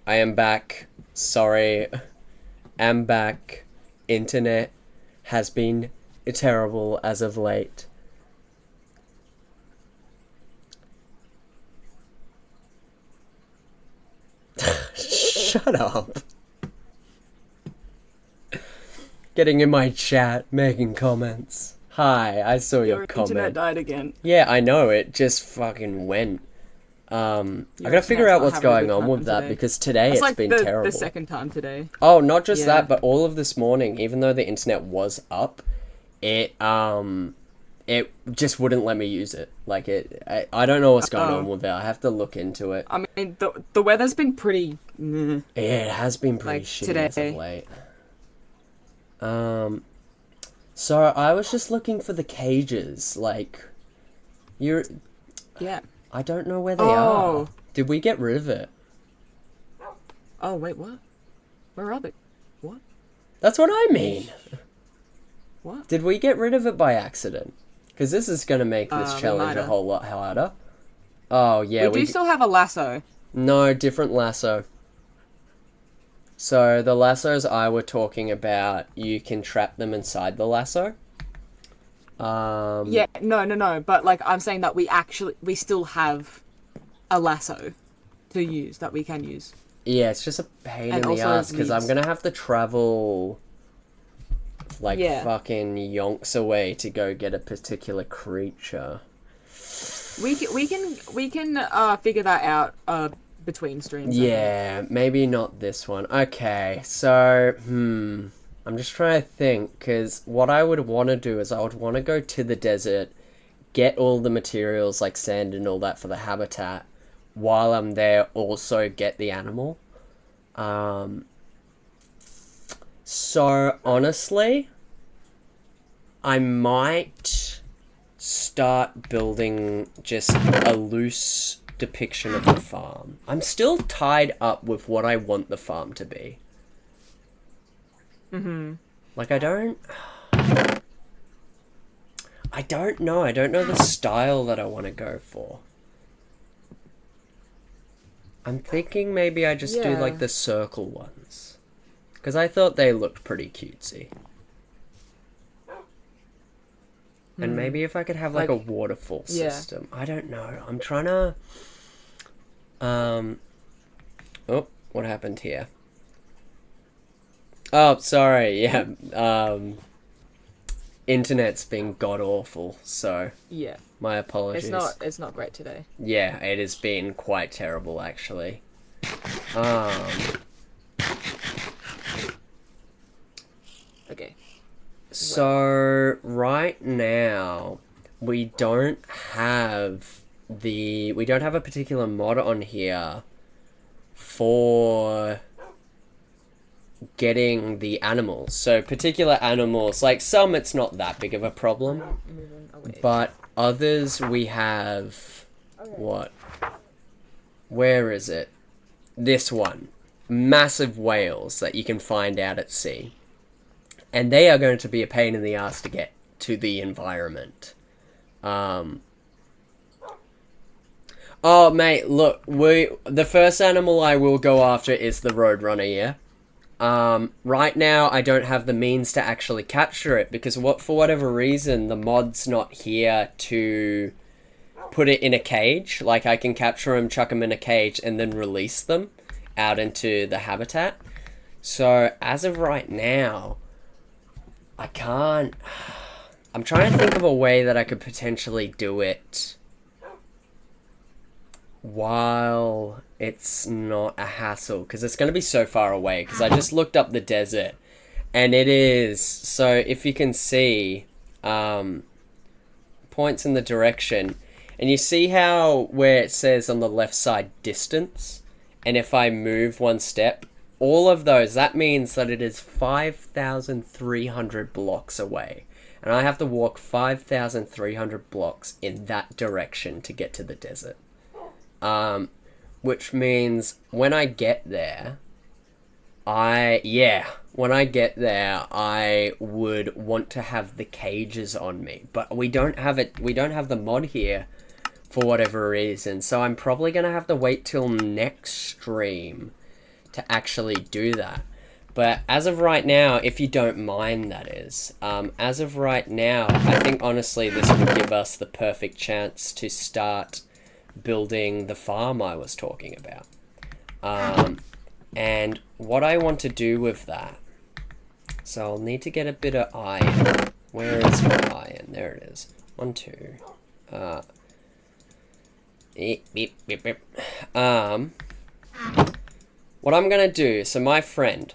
I am back. Sorry. Am back. Internet has been terrible as of late. Shut up. Getting in my chat, making comments. Hi, I saw your comment. Internet died again. Yeah, I know, it just fucking went. I gotta figure out what's going on with that because today That's it's like been the terrible. second time today. Oh, not just Yeah. that, but all of this morning, even though the internet was up, it just wouldn't let me use it. Like I don't know what's going on with it. I have to look into it. I mean, the weather's been pretty. Yeah, it has been pretty Like, shitty today. as of late. So I was just looking for the cages. Like, you're. Yeah. I don't know where they are. Did we get rid of it? Oh wait, what? Where are they? What? That's what I mean. What? Did we get rid of it by accident? Because this is going to make this We challenge might a have. whole lot harder. Oh, yeah. we do still have a lasso. No, different lasso. So, the lassos I were talking about, you can trap them inside the lasso. Yeah, no. But like, I'm saying that we still have a lasso to use that we can use. Yeah, it's just a pain And in the also ass because I'm leaves. going to have to travel like Yeah. fucking yonks away to go get a particular creature. We can figure that out between streams. I think. Yeah, maybe not this one. Okay, so, I'm just trying to think, because what I would want to do is I would want to go to the desert, get all the materials like sand and all that for the habitat, while I'm there also get the animal. So, honestly, I might start building just a loose depiction of the farm. I'm still tied up with what I want the farm to be. Like, I don't know. I don't know the style that I want to go for. I'm thinking maybe I just do Yeah. like the circle ones. Because I thought they looked pretty cutesy. And maybe if I could have like a waterfall Yeah. system. I don't know. I'm trying to... Oh, what happened here? Oh, sorry. Yeah. Internet's been god awful, so Yeah. my apologies. It's not great today. Yeah, it has been quite terrible actually. Okay. So right now we don't have a particular mod on here for getting the animals. So particular animals, like some it's not that big of a problem, Moving away. but others we have what? Where is it? This one. Massive whales that you can find out at sea. And they are going to be a pain in the ass to get to the environment. Oh, mate, look, the first animal I will go after is the Roadrunner, yeah? Right now, I don't have the means to actually capture it, because for whatever reason, the mod's not here to put it in a cage. Like, I can capture them, chuck them in a cage, and then release them out into the habitat. So, as of right now... I can't... I'm trying to think of a way that I could potentially do it while it's not a hassle, because it's going to be so far away, because I just looked up the desert, and it is... So, if you can see, points in the direction, and you see how where it says on the left side, distance, and if I move one step... All of those, that means that it is 5,300 blocks away. And I have to walk 5,300 blocks in that direction to get to the desert. Which means when I get there, I would want to have the cages on me. But we don't have the mod here for whatever reason. So I'm probably going to have to wait till next stream to actually do that. But as of right now, if you don't mind, that is, as of right now, I think honestly this would give us the perfect chance to start building the farm I was talking about. And what I want to do with that, so I'll need to get a bit of iron. Where is my iron? There it is. 1, 2. Beep, beep, beep, beep. What I'm gonna do, so my friend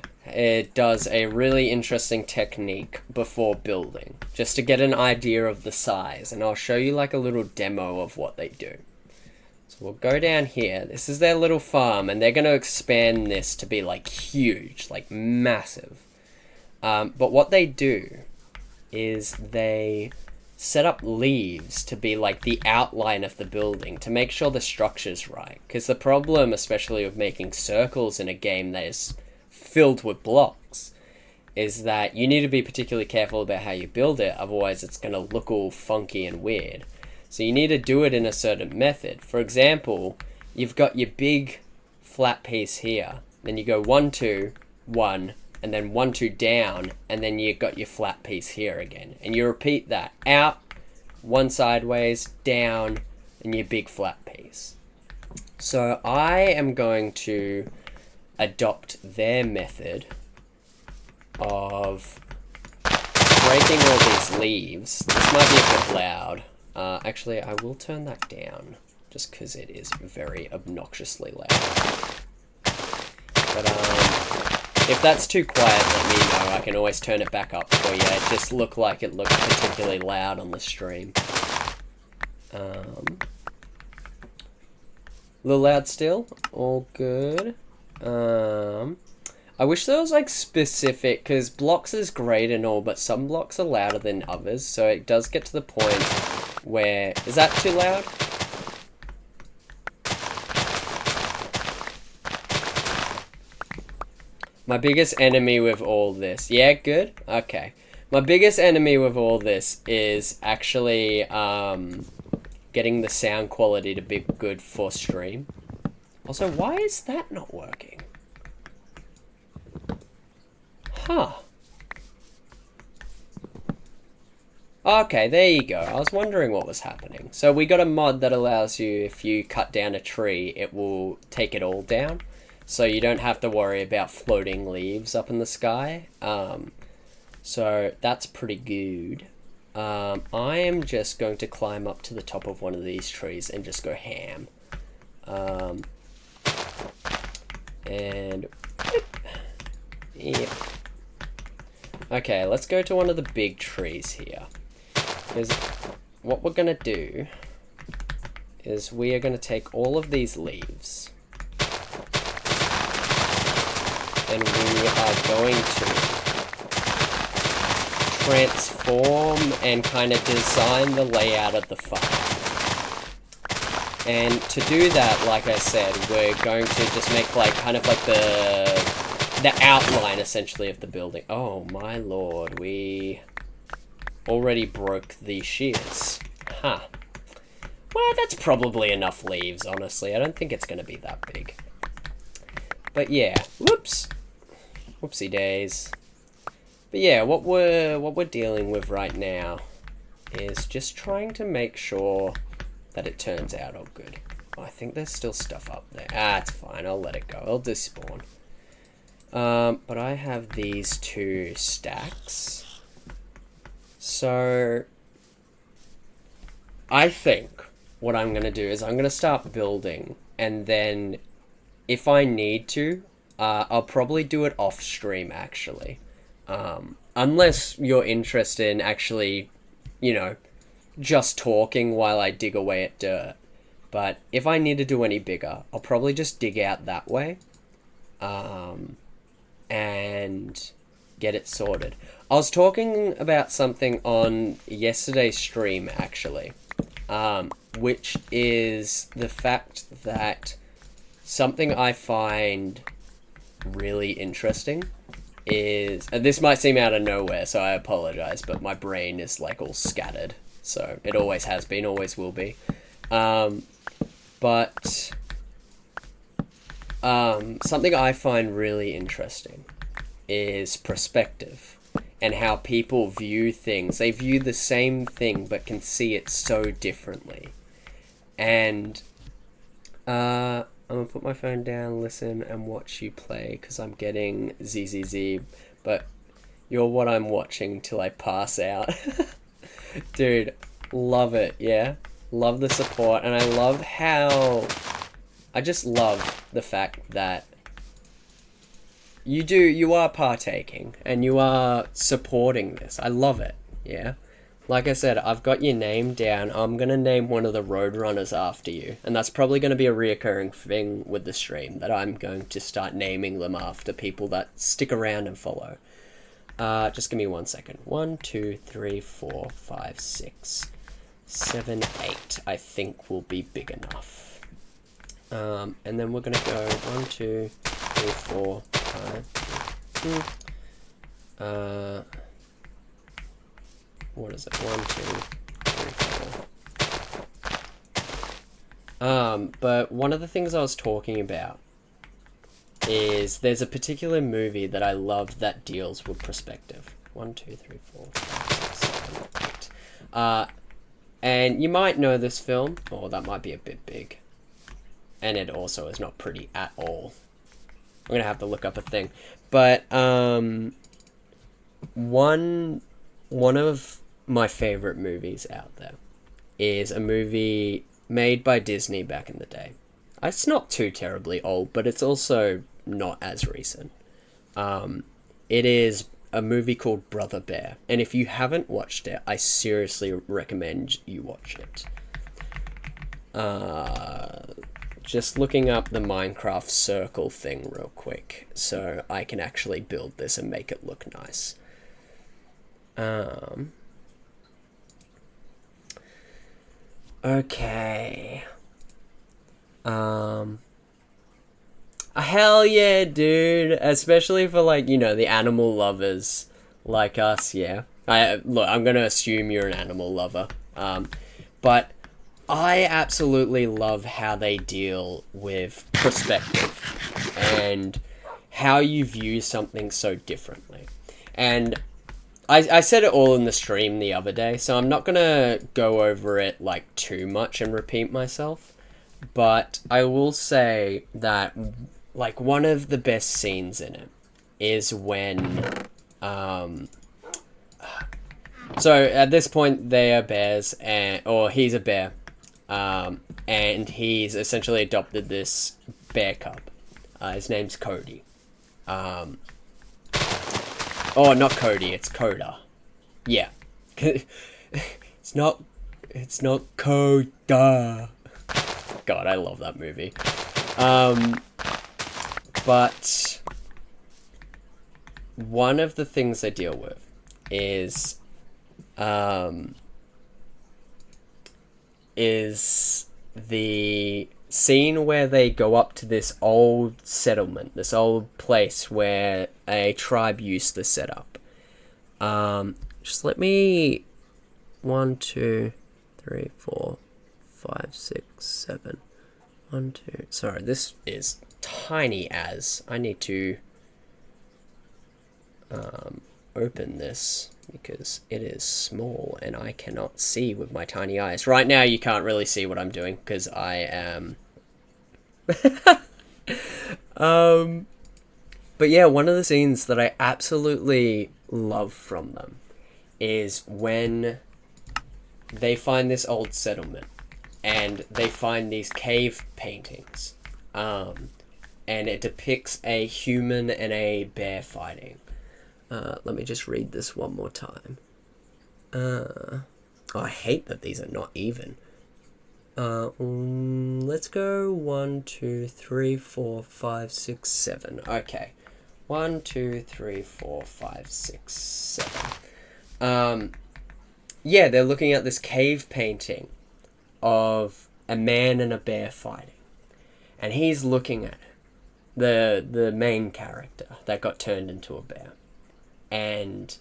does a really interesting technique before building, just to get an idea of the size, and I'll show you like a little demo of what they do. So we'll go down here. This is their little farm, and they're gonna expand this to be like huge, like massive. But what they do is they set up leaves to be like the outline of the building to make sure the structure's right. Because the problem, especially with making circles in a game that is filled with blocks, is that you need to be particularly careful about how you build it, otherwise it's going to look all funky and weird. So you need to do it in a certain method. For example, you've got your big flat piece here, then you go 1, 2, 1, and then 1, 2 down, and then you got your flat piece here again. And you repeat that. Out, 1 sideways, down, and your big flat piece. So I am going to adopt their method of breaking all these leaves. This might be a bit loud. Actually, I will turn that down, just because it is very obnoxiously loud. But, if that's too quiet, let me know. I can always turn it back up for you. It just looked like it looked particularly loud on the stream. A little loud still? All good. I wish there was like specific, because blocks is great and all, but some blocks are louder than others, so it does get to the point where... Is that too loud? My biggest enemy with all this... Yeah, good? Okay. My biggest enemy with all this is actually getting the sound quality to be good for stream. Also, why is that not working? Huh. Okay, there you go. I was wondering what was happening. So we got a mod that allows you, if you cut down a tree, it will take it all down. So you don't have to worry about floating leaves up in the sky. So that's pretty good. I am just going to climb up to the top of one of these trees and just go ham. And... Yep. Okay, let's go to one of the big trees here. Because what we're going to do is we are going to take all of these leaves. And we are going to transform and kind of design the layout of the farm. And to do that, like I said, we're going to just make like kind of like the outline essentially of the building. Oh my lord, we already broke the shears. Huh. Well, that's probably enough leaves, honestly. I don't think it's going to be that big. But yeah, whoops. Whoopsie days. But yeah, what we're dealing with right now is just trying to make sure that it turns out all good. Oh, I think there's still stuff up there. Ah, it's fine. I'll let it go. I'll despawn. But I have these 2 stacks. So I think what I'm going to do is I'm going to start building, and then if I need to, I'll probably do it off stream actually. Unless you're interested in actually, you know, just talking while I dig away at dirt. But if I need to do any bigger, I'll probably just dig out that way. And get it sorted. I was talking about something on yesterday's stream, actually, which is the fact that something I find really interesting is, and this might seem out of nowhere, so I apologize, but my brain is like all scattered, so it always has been, always will be. But Something I find really interesting is perspective and how people view things. They view the same thing but can see it so differently. And I'm gonna put my phone down, listen, and watch you play because I'm getting ZZZ, but you're what I'm watching till I pass out. Dude, love it, yeah? Love the support, and I love how. I just love the fact that you are partaking and you are supporting this. I love it, yeah? Like I said, I've got your name down. I'm going to name one of the Roadrunners after you. And that's probably going to be a reoccurring thing with the stream, that I'm going to start naming them after people that stick around and follow. Just give me 1 second. 1, 2, 3, 4, 5, 6, 7, 8. I think will be big enough. And then we're going to go 1, 2, 3, 4, 5. What is it? 1, 2, 3, 4. But one of the things I was talking about is there's a particular movie that I love that deals with perspective. 1, 2, 3, 4, 5, 6, 7, 8. And you might know this film, or that might be a bit big. And it also is not pretty at all. I'm gonna have to look up a thing. But one of my favorite movies out there is a movie made by Disney back in the day. It's not too terribly old, but it's also not as recent. It is a movie called Brother Bear, and if you haven't watched it, I seriously recommend you watch it. Just looking up the Minecraft circle thing real quick, so I can actually build this and make it look nice. Okay. Hell yeah, dude. Especially for, like, you know, the animal lovers like us, yeah. Look, I'm gonna assume you're an animal lover. But I absolutely love how they deal with perspective and how you view something so differently. And I said it all in the stream the other day, so I'm not gonna go over it like too much and repeat myself. But I will say that, like, one of the best scenes in it is when, so at this point they are bears, or he's a bear, and he's essentially adopted this bear cub. His name's Cody. Oh, not Cody, it's Coda. Yeah. It's not Coda. God, I love that movie. But one of the things I deal with is the scene where they go up to this old settlement, this old place where a tribe used to set up. Just let me 1, 2, 3, 4, 5, 6, 7. 1, 2. Sorry, this is tiny as. I need to open this because it is small and I cannot see with my tiny eyes. Right now you can't really see what I'm doing because I am but yeah, one of the scenes that I absolutely love from them is when they find this old settlement and they find these cave paintings, and it depicts a human and a bear fighting. Let me just read this one more time. I hate that these are not even. Let's go 1, 2, 3, 4, 5, 6, 7. Okay. 1, 2, 3, 4, 5, 6, 7. Yeah, they're looking at this cave painting of a man and a bear fighting. And he's looking at it. The main character that got turned into a bear. And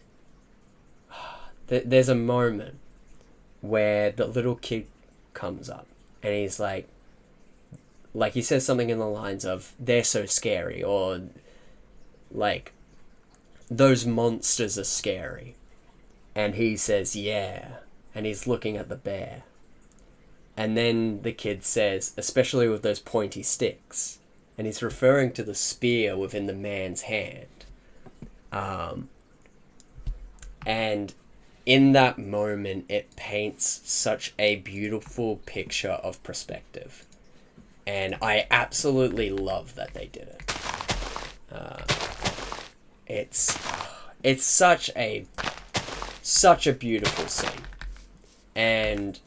there's a moment where the little kid comes up and he's like like, he says something in the lines of, they're so scary, or, like, those monsters are scary. And he says, yeah. And he's looking at the bear. And then the kid says, especially with those pointy sticks. And he's referring to the spear within the man's hand. And in that moment, it paints such a beautiful picture of perspective. And I absolutely love that they did it. It's such a beautiful scene. And,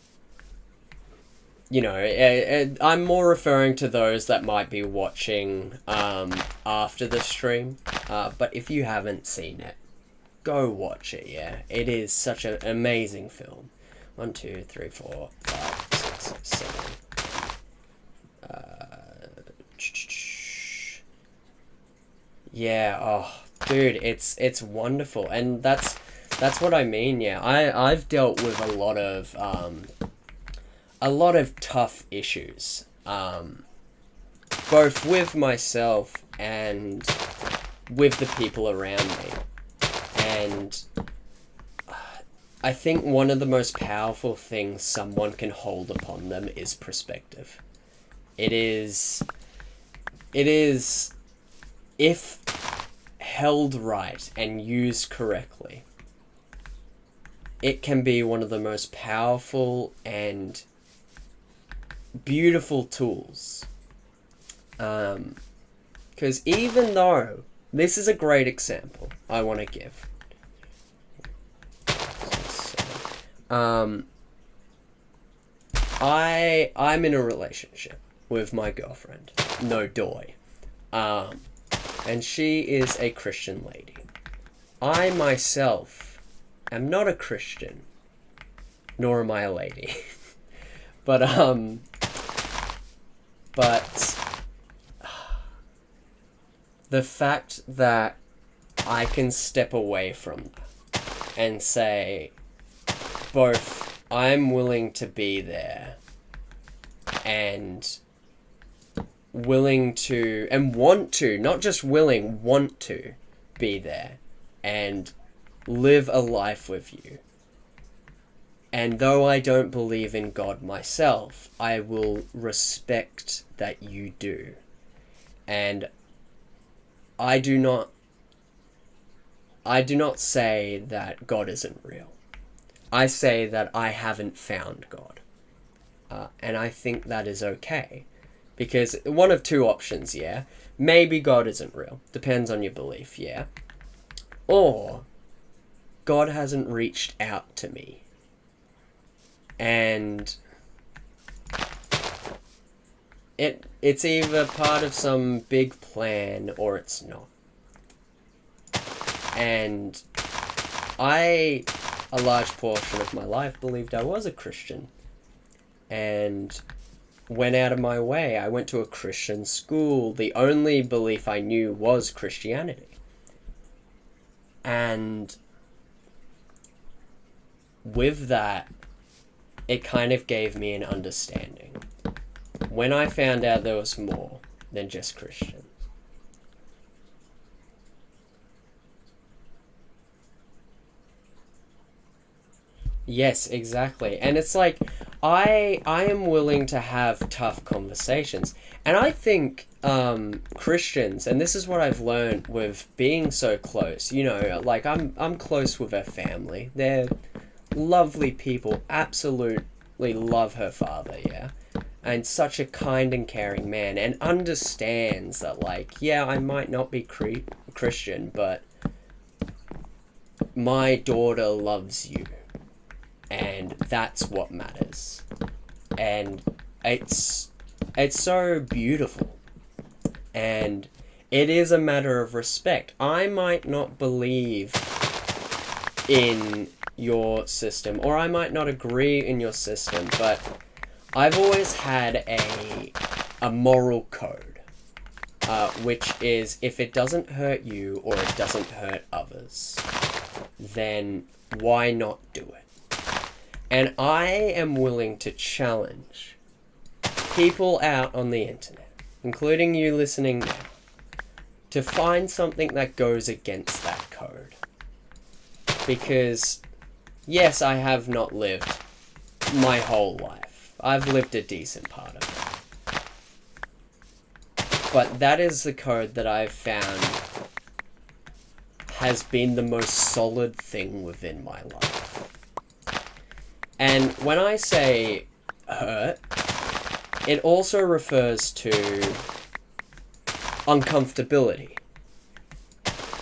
you know, I'm more referring to those that might be watching after the stream. But if you haven't seen it, go watch it, yeah. It is such an amazing film. 1, 2, 3, 4, 5, 6, 7. Yeah, oh, dude, it's wonderful. And that's what I mean, yeah. I've dealt with a lot of tough issues. Both with myself and with the people around me. And I think one of the most powerful things someone can hold upon them is perspective. It is, if held right and used correctly, it can be one of the most powerful and beautiful tools. Because even though, this is a great example I want to give. I'm in a relationship with my girlfriend, no doy. And she is a Christian lady. I myself am not a Christian, nor am I a lady. But the fact that I can step away from that and say, both, I'm willing to be there and willing to, and want to, not just willing, want to be there and live a life with you. And though I don't believe in God myself, I will respect that you do. And I do not say that God isn't real. I say that I haven't found God. And I think that is okay. Because one of two options, yeah. Maybe God isn't real. Depends on your belief, yeah. Or God hasn't reached out to me. And it's either part of some big plan or it's not. And a large portion of my life, believed I was a Christian. And went out of my way. I went to a Christian school. The only belief I knew was Christianity. And with that, it kind of gave me an understanding. When I found out there was more than just Christians. Yes, exactly. And it's like, I am willing to have tough conversations. And I think Christians, and this is what I've learned with being so close, you know, like I'm close with her family. They're lovely people, absolutely love her father, yeah. And such a kind and caring man, and understands that, like, yeah, I might not be Christian, but my daughter loves you. And that's what matters. And it's so beautiful. And it is a matter of respect. I might not believe in your system, or I might not agree in your system, but I've always had a moral code, which is, if it doesn't hurt you or it doesn't hurt others, then why not do it? And I am willing to challenge people out on the internet including you listening, to find something that goes against that code. Because, yes, I have not lived my whole life. I've lived a decent part of it. But that is the code that I've found has been the most solid thing within my life. And when I say hurt, it also refers to uncomfortability.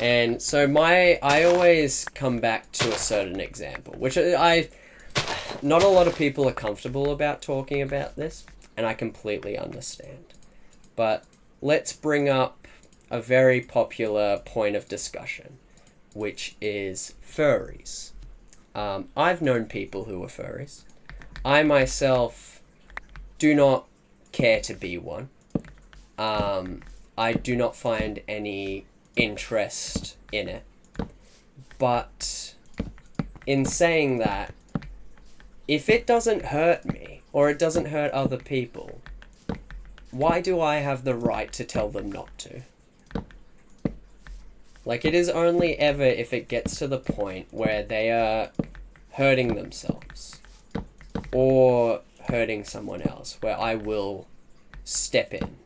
And so I always come back to a certain example, which not a lot of people are comfortable about talking about this, and I completely understand. But let's bring up a very popular point of discussion, which is furries. I've known people who are furries. I myself do not care to be one. I do not find any interest in it. But in saying that, if it doesn't hurt me, or it doesn't hurt other people, why do I have the right to tell them not to? Like, it is only ever if it gets to the point where they are hurting themselves or hurting someone else, where I will step in.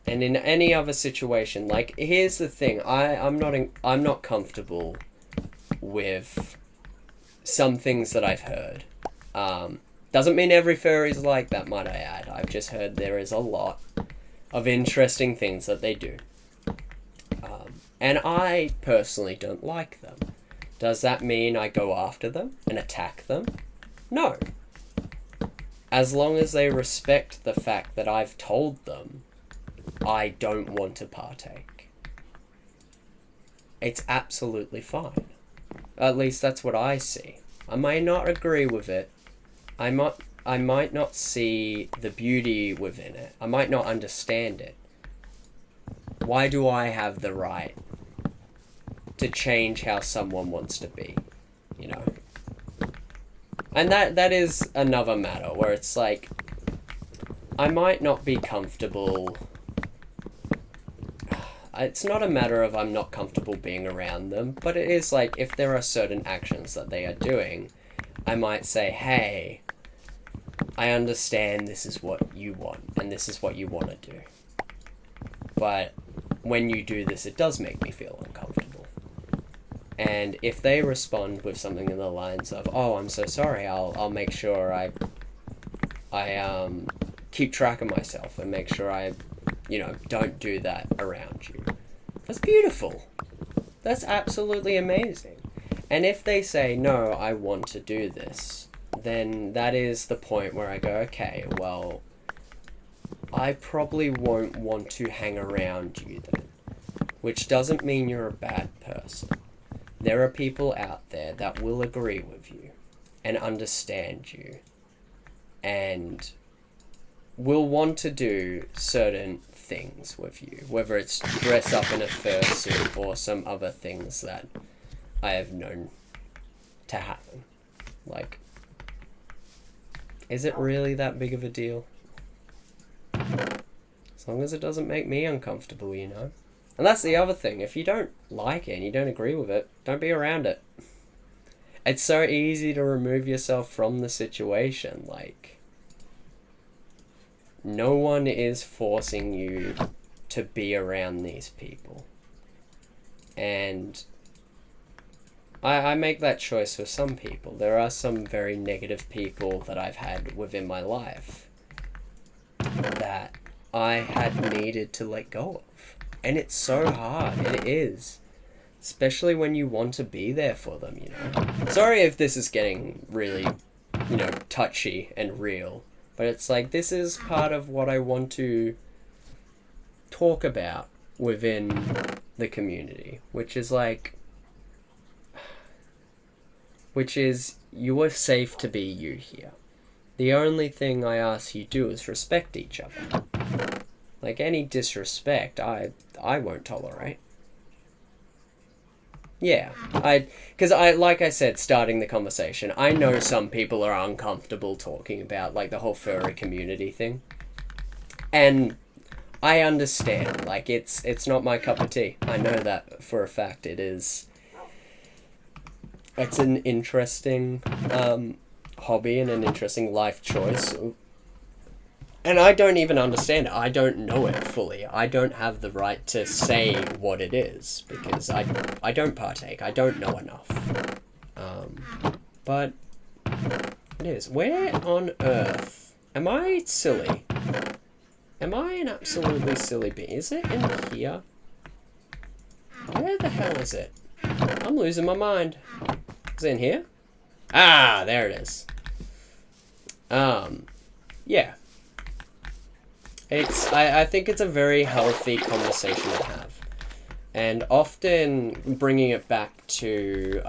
And in any other situation, like, here's the thing, I'm not comfortable with some things that I've heard. Doesn't mean every furry's like that, might I add. I've just heard there is a lot of interesting things that they do. And I personally don't like them. Does that mean I go after them and attack them? No. As long as they respect the fact that I've told them I don't want to partake, it's absolutely fine. At least that's what I see. I might not agree with it. I might not see the beauty within it. I might not understand it. Why do I have the right to change how someone wants to be, you know? And that is another matter where it's like, I might not be comfortable. It's not a matter of I'm not comfortable being around them, but it is like, if there are certain actions that they are doing, I might say, hey, I understand this is what you want, and this is what you want to do. But when you do this, it does make me feel uncomfortable. And if they respond with something in the lines of, oh, I'm so sorry, I'll make sure I keep track of myself and make sure I, don't do that around you. That's beautiful. That's absolutely amazing. And if they say, no, I want to do this, then that is the point where I go, okay, well, I probably won't want to hang around you then. Which doesn't mean you're a bad person. There are people out there that will agree with you and understand you and will want to do certain things with you, whether it's dress up in a fursuit or some other things that I have known to happen. Like, is it really that big of a deal? As long as it doesn't make me uncomfortable, And that's the other thing. If you don't like it and you don't agree with it, don't be around it. It's so easy to remove yourself from the situation. Like, no one is forcing you to be around these people. And I make that choice for some people. There are some very negative people that I've had within my life that I had needed to let go of. And it's so hard. It is. Especially when you want to be there for them, Sorry if this is getting really, touchy and real. But it's like, this is part of what I want to talk about within the community. Which is you are safe to be you here. The only thing I ask you do is respect each other. Like, any disrespect, I won't tolerate. Yeah, because like I said, starting the conversation, I know some people are uncomfortable talking about, like, the whole furry community thing. And I understand. Like, it's not my cup of tea. I know that for a fact. It is. It's an interesting hobby and an interesting life choice. And I don't even understand it. I don't know it fully. I don't have the right to say what it is because I don't partake. I don't know enough. But it is. Where on earth am I silly? Am I an absolutely silly bee? Is it in here? Where the hell is it? I'm losing my mind. Is it in here? Ah, there it is. Yeah. I think it's a very healthy conversation to have. And often bringing it back to,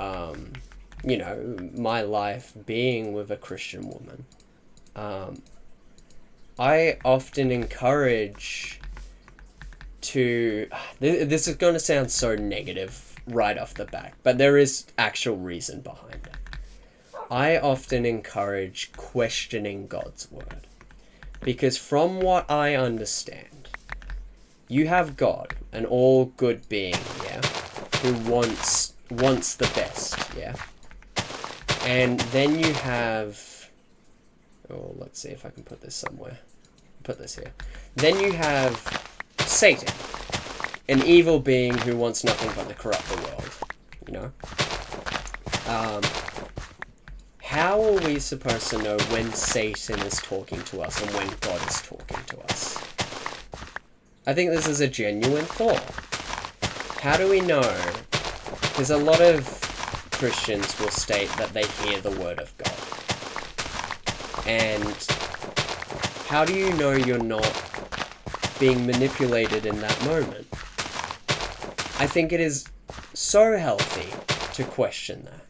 my life being with a Christian woman. I often encourage to... This is going to sound so negative right off the bat, but there is actual reason behind it. I often encourage questioning God's word. Because from what I understand, you have God, an all good being, yeah, who wants the best, yeah. And then you have... Oh, let's see if I can put this somewhere. Put this here. Then you have Satan, an evil being who wants nothing but to corrupt the world, you know? How are we supposed to know when Satan is talking to us and when God is talking to us? I think this is a genuine thought. How do we know? Because a lot of Christians will state that they hear the word of God. And how do you know you're not being manipulated in that moment? I think it is so healthy to question that.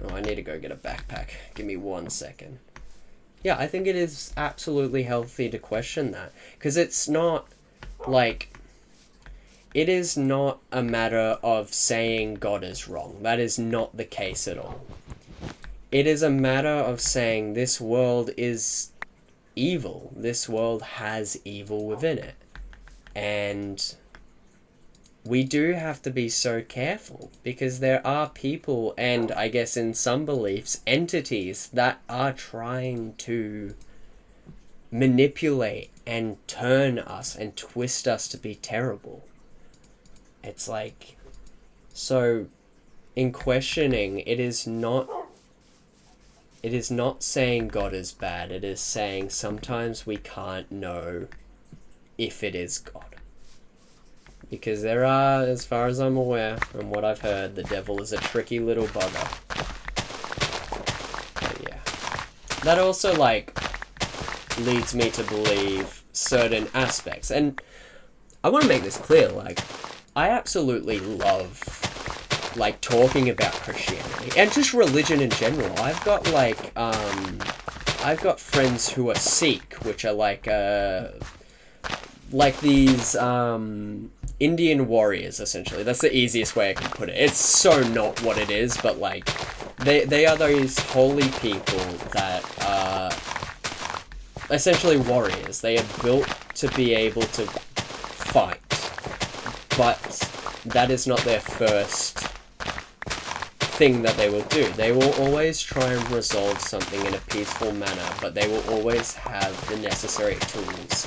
Oh, I need to go get a backpack. Give me 1 second. Yeah, I think it is absolutely healthy to question that. Because it's not, like... It is not a matter of saying God is wrong. That is not the case at all. It is a matter of saying this world is evil. This world has evil within it. And... we do have to be so careful because there are people and I guess in some beliefs, entities that are trying to manipulate and turn us and twist us to be terrible. It's like, so in questioning, it is not saying God is bad. It is saying sometimes we can't know if it is God. Because there are, as far as I'm aware, from what I've heard, the devil is a tricky little bugger. But yeah. That also, leads me to believe certain aspects. And I want to make this clear, I absolutely love, talking about Christianity. And just religion in general. I've got, I've got friends who are Sikh, which are, these, Indian warriors, essentially. That's the easiest way I can put it. It's so not what it is, but, they are those holy people that are essentially warriors. They are built to be able to fight, but that is not their first thing that they will do. They will always try and resolve something in a peaceful manner, but they will always have the necessary tools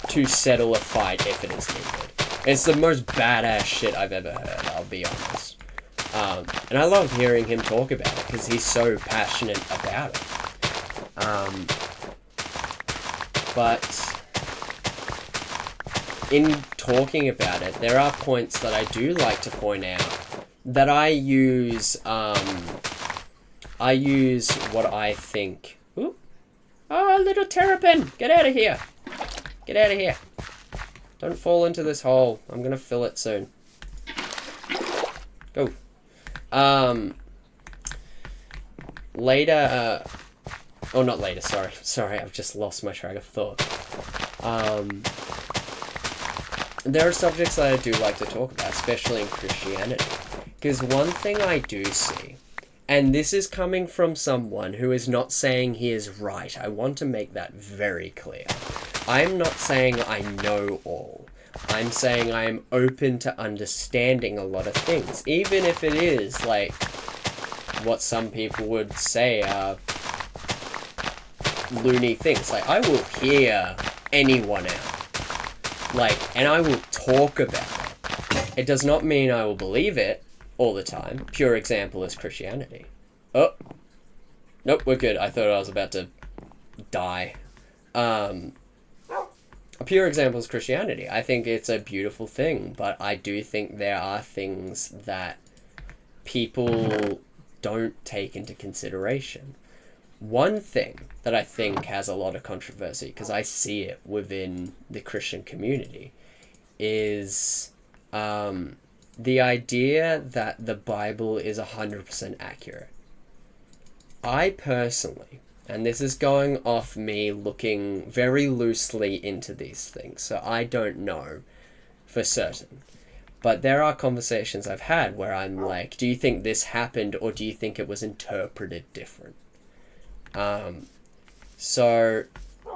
to settle a fight if it is needed. It's the most badass shit I've ever heard, I'll be honest. And I love hearing him talk about it, because he's so passionate about it. But in talking about it, there are points that I do like to point out that I use what I think... Ooh. Oh, little terrapin! Get out of here! Get out of here! Don't fall into this hole. I'm gonna fill it soon. Go. Later, oh, not later, sorry, I've just lost my track of thought. There are subjects that I do like to talk about, especially in Christianity. Because one thing I do see, and this is coming from someone who is not saying he is right, I want to make that very clear. I'm not saying I know all. I'm saying I am open to understanding a lot of things, even if it is like what some people would say are loony things. Like, I will hear anyone out, like, and I will talk about it. It does not mean I will believe it all the time. Pure example is Christianity. Oh, nope, we're good. I thought I was about to die. A pure example is Christianity. I think it's a beautiful thing, but I do think there are things that people don't take into consideration. One thing that I think has a lot of controversy, because I see it within the Christian community, is the idea that the Bible is 100% accurate. I personally, and this is going off me looking very loosely into these things, so I don't know for certain. But there are conversations I've had where I'm like, do you think this happened, or do you think it was interpreted different? So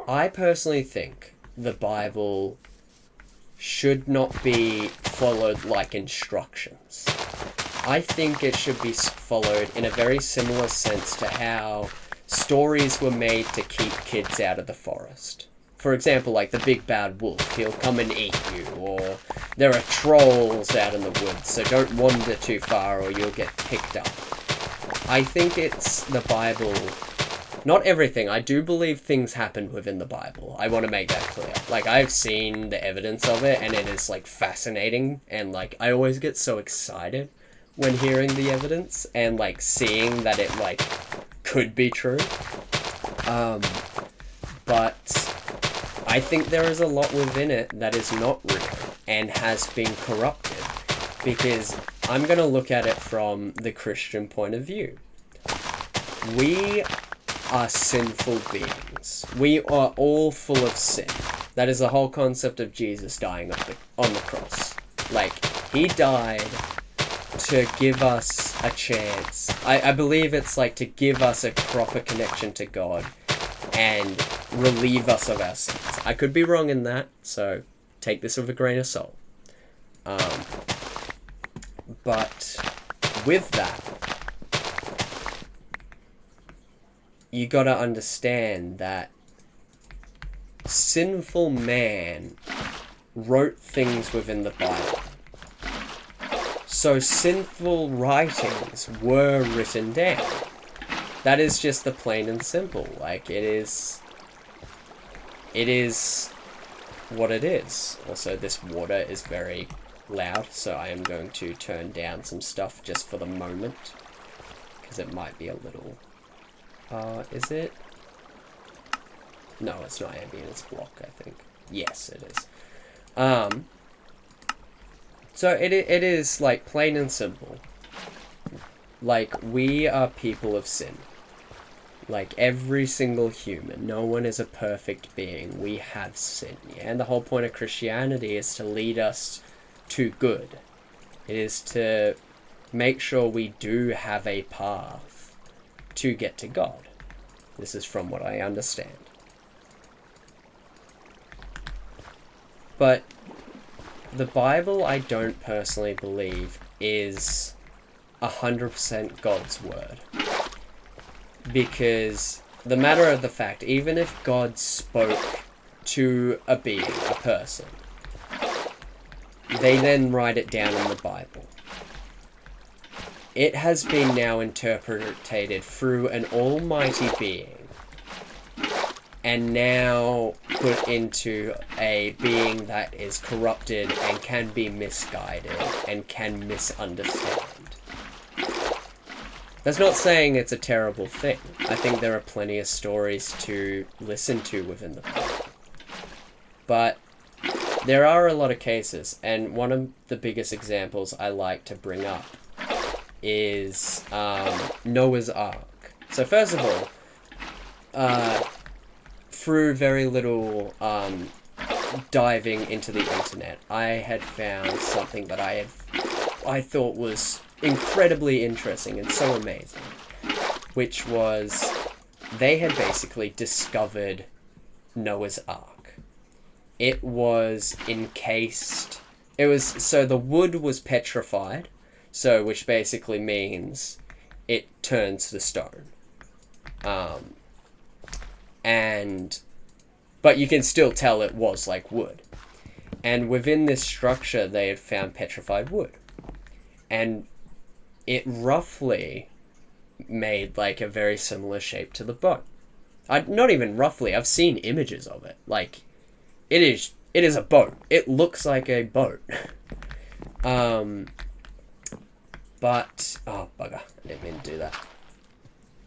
I personally think the Bible should not be followed like instructions. I think it should be followed in a very similar sense to how stories were made to keep kids out of the forest. For example, like the big bad wolf, he'll come and eat you, or there are trolls out in the woods, so don't wander too far or you'll get picked up. I think it's the Bible. Not everything. I do believe things happened within the Bible. I want to make that clear. Like, I've seen the evidence of it, and it is, like, fascinating, and, like, I always get so excited when hearing the evidence, and, like, seeing that it, like, could be true. But I think there is a lot within it that is not real, and has been corrupted, because I'm going to look at it from the Christian point of view. We are sinful beings. We are all full of sin. That is the whole concept of Jesus dying on the cross. Like, he died to give us a chance. I believe it's like to give us a proper connection to God and relieve us of our sins. I could be wrong in that, so take this with a grain of salt. But with that, you gotta understand that sinful man wrote things within the Bible. So sinful writings were written down. That is just the plain and simple. Like, it is what it is. Also, this water is very loud, so I am going to turn down some stuff just for the moment, because it might be a little... is it? No, it's not ambient, it's block, I think. Yes, it is. So it is, like, plain and simple. Like, we are people of sin. Like, every single human. No one is a perfect being. We have sin. Yeah? And the whole point of Christianity is to lead us to good. It is to make sure we do have a path to get to God. This is from what I understand. But the Bible, I don't personally believe, is 100% God's word. Because the matter of the fact, even if God spoke to a being, a person, they then write it down in the Bible. It has been now interpreted through an almighty being, and now put into a being that is corrupted and can be misguided and can misunderstand. That's not saying it's a terrible thing. I think there are plenty of stories to listen to within the Bible. But there are a lot of cases, and one of the biggest examples I like to bring up is Noah's Ark. So first of all, through very little diving into the internet, I had found something that I thought was incredibly interesting and so amazing, which was they had basically discovered Noah's Ark. it was encased. It was, so the wood was petrified, so which basically means it turns to stone. And but you can still tell it was like wood. And within this structure, they had found petrified wood, and it roughly made like a very similar shape to the boat. Not even roughly. I've seen images of it. Like, it is a boat. It looks like a boat. But oh bugger! I didn't mean to do that.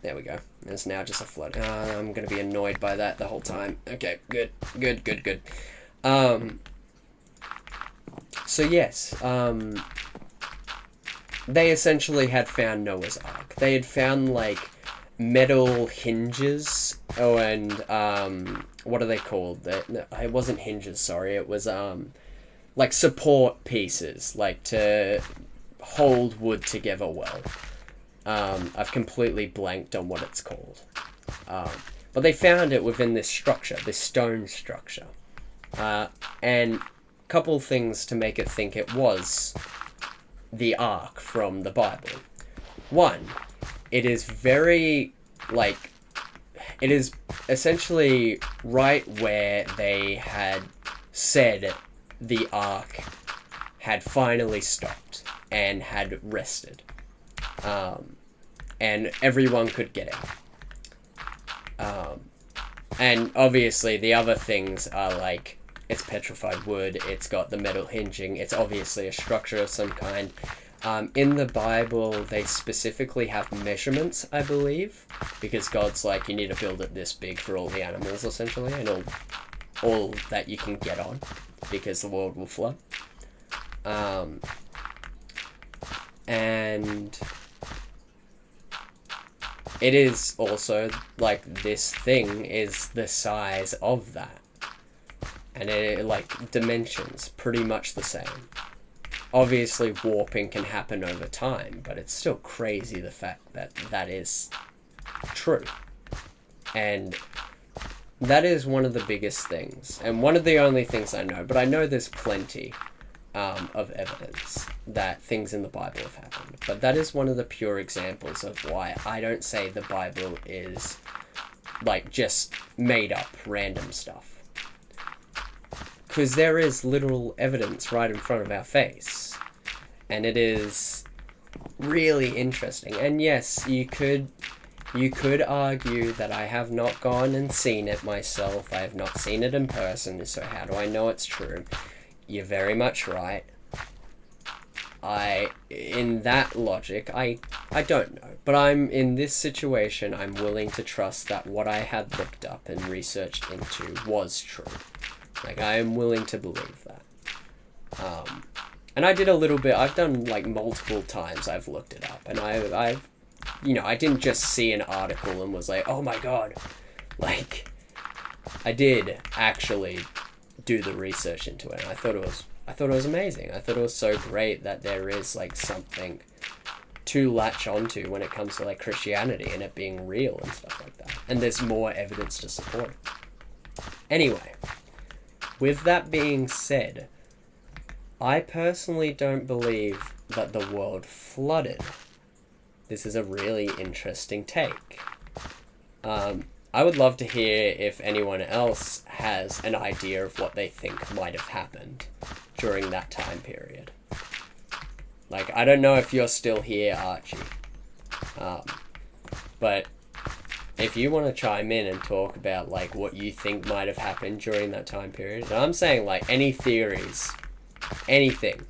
There we go. It's now just a float. I'm gonna be annoyed by that the whole time. Okay, good. So yes, they essentially had found Noah's Ark. They had found like metal hinges. Oh, and what are they called? It wasn't hinges. Sorry, it was like support pieces, like to hold wood together well. I've completely blanked on what it's called. But they found it within this structure, this stone structure. And a couple things to make it think it was the Ark from the Bible. One, it is very, like, it is essentially right where they had said the Ark had finally stopped and had rested. And everyone could get out. And obviously the other things are like, it's petrified wood, it's got the metal hinging, it's obviously a structure of some kind. In the Bible, they specifically have measurements, I believe, because God's like, you need to build it this big for all the animals, essentially, and all that you can get on, because the world will flood. And it is also, like, this thing is the size of that. And it, like, dimensions, pretty much the same. Obviously, warping can happen over time, but it's still crazy the fact that that is true. And that is one of the biggest things, and one of the only things I know, but I know there's plenty of evidence that things in the Bible have happened. But that is one of the pure examples of why I don't say the Bible is, like, just made up random stuff. Because there is literal evidence right in front of our face. And it is really interesting. And yes, you could argue that I have not gone and seen it myself. I have not seen it in person, so how do I know it's true? You're very much right. In that logic, I don't know. But in this situation, I'm willing to trust that what I had looked up and researched into was true. Like, I am willing to believe that. And I did a little bit, I've done, like, multiple times I've looked it up. And I've I didn't just see an article and was like, oh my god. Like, I did actually do the research into it. And I thought it was amazing. I thought it was so great that there is, like, something to latch onto when it comes to, like, Christianity and it being real and stuff like that. And there's more evidence to support it. Anyway, with that being said, I personally don't believe that the world flooded. This is a really interesting take. I would love to hear if anyone else has an idea of what they think might have happened during that time period. Like, I don't know if you're still here, Archie. But if you want to chime in and talk about, like, what you think might have happened during that time period, and I'm saying, like, any theories, anything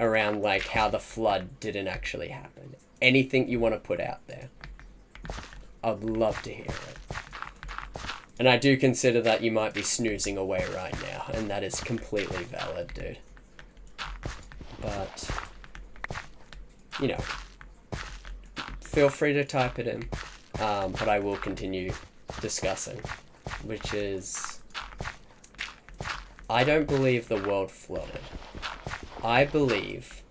around, like, how the flood didn't actually happen, anything you want to put out there, I'd love to hear it. And I do consider that you might be snoozing away right now, and that is completely valid, dude. But, feel free to type it in. But I will continue discussing, which is, I don't believe the world flooded. I believe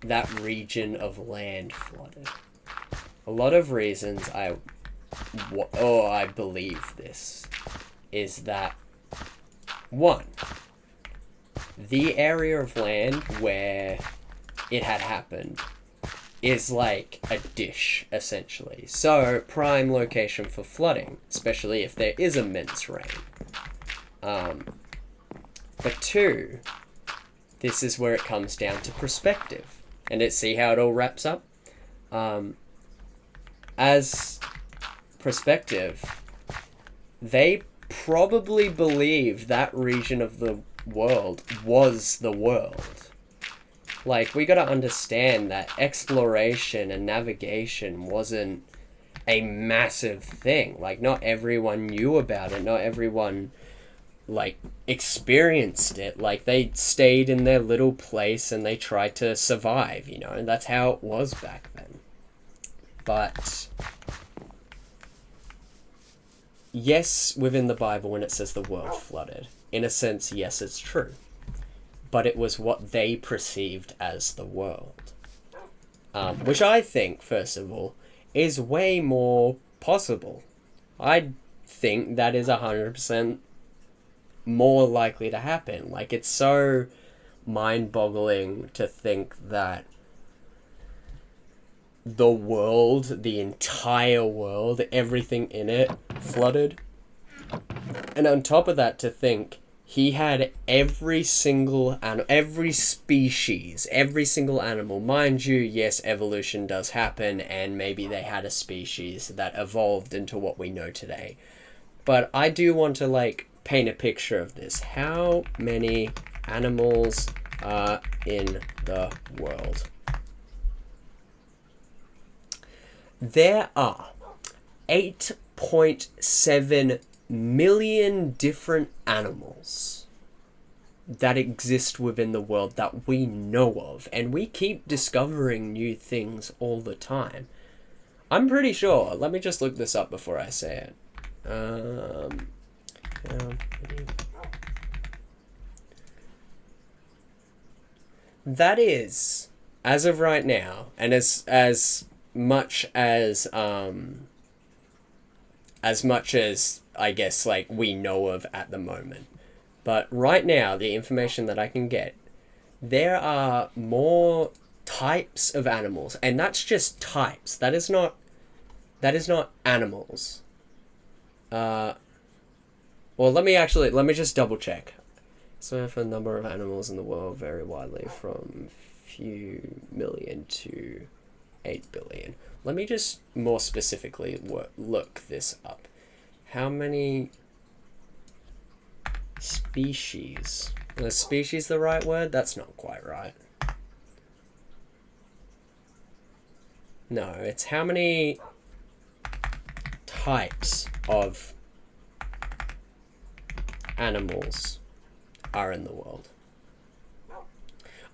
that region of land flooded. A lot of reasons I believe this is that, one, the area of land where it had happened is like a dish, essentially. So, prime location for flooding, especially if there is immense rain. But two, this is where it comes down to perspective. And see how it all wraps up? As perspective, they probably believed that region of the world was the world. Like, we gotta understand that exploration and navigation wasn't a massive thing. Like, not everyone knew about it, not everyone, like, experienced it. Like, they stayed in their little place and they tried to survive, you know, and that's how it was back then. But yes, within the Bible, when it says the world flooded, in a sense, yes, it's true. But it was what they perceived as the world. Which I think, first of all, is way more possible. I think that is 100% more likely to happen. Like, it's so mind-boggling to think that the world, the entire world, everything in it flooded. And on top of that, to think he had every single every species, every single animal. Mind you, yes, evolution does happen, and maybe they had a species that evolved into what we know today. But I do want to, like, paint a picture of this. How many animals are in the world? There are 8.7 million different animals that exist within the world that we know of, and we keep discovering new things all the time. I'm pretty sure, let me just look this up before I say it. That is, as of right now, and as much as I guess, like, we know of at the moment. But right now, the information that I can get, there are more types of animals, and that's just types. That is not animals. Well, let me just double check. So, for the number of animals in the world vary widely from few million to 8 billion. Let me just more specifically look this up. How many species? Is species the right word? That's not quite right. No, it's how many types of animals are in the world.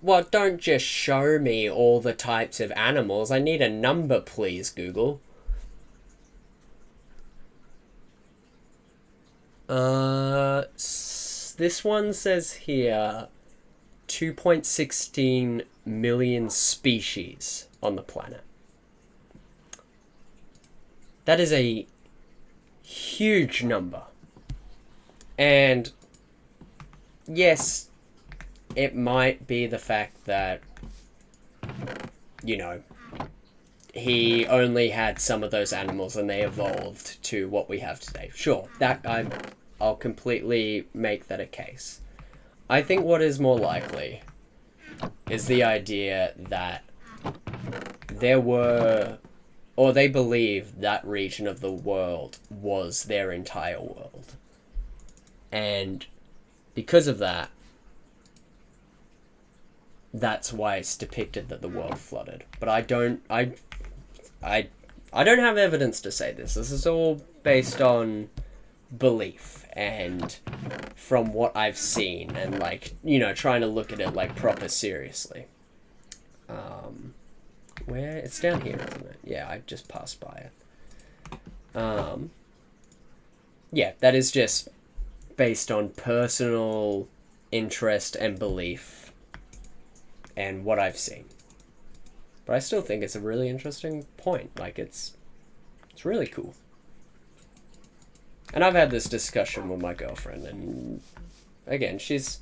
Well, don't just show me all the types of animals. I need a number, please, Google. This one says here 2.16 million species on the planet. That is a huge number. And yes, it might be the fact that, you know, he only had some of those animals and they evolved to what we have today. Sure, that I'll completely make that a case. I think what is more likely is the idea that there were, or they believed that region of the world was their entire world. And because of that, that's why it's depicted that the world flooded. But I don't have evidence to say this. This is all based on belief and from what I've seen and, like, you know, trying to look at it, like, proper seriously. Where? It's down here, isn't it? Yeah, I just passed by it. Yeah, that is just based on personal interest and belief and what I've seen. But I still think it's a really interesting point. Like, it's really cool. And I've had this discussion with my girlfriend, and again, she's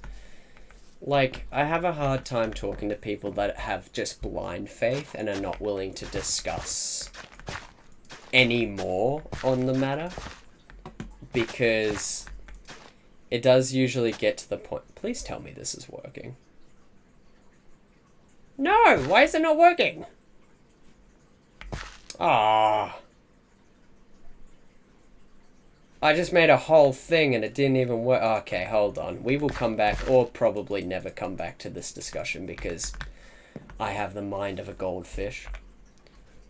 Like, I have a hard time talking to people that have just blind faith and are not willing to discuss any more on the matter. Because it does usually get to the point. Please tell me this is working. No! Why is it not working? Ah. I just made a whole thing and it didn't even work. Okay, hold on. We will come back, or probably never come back to this discussion because I have the mind of a goldfish.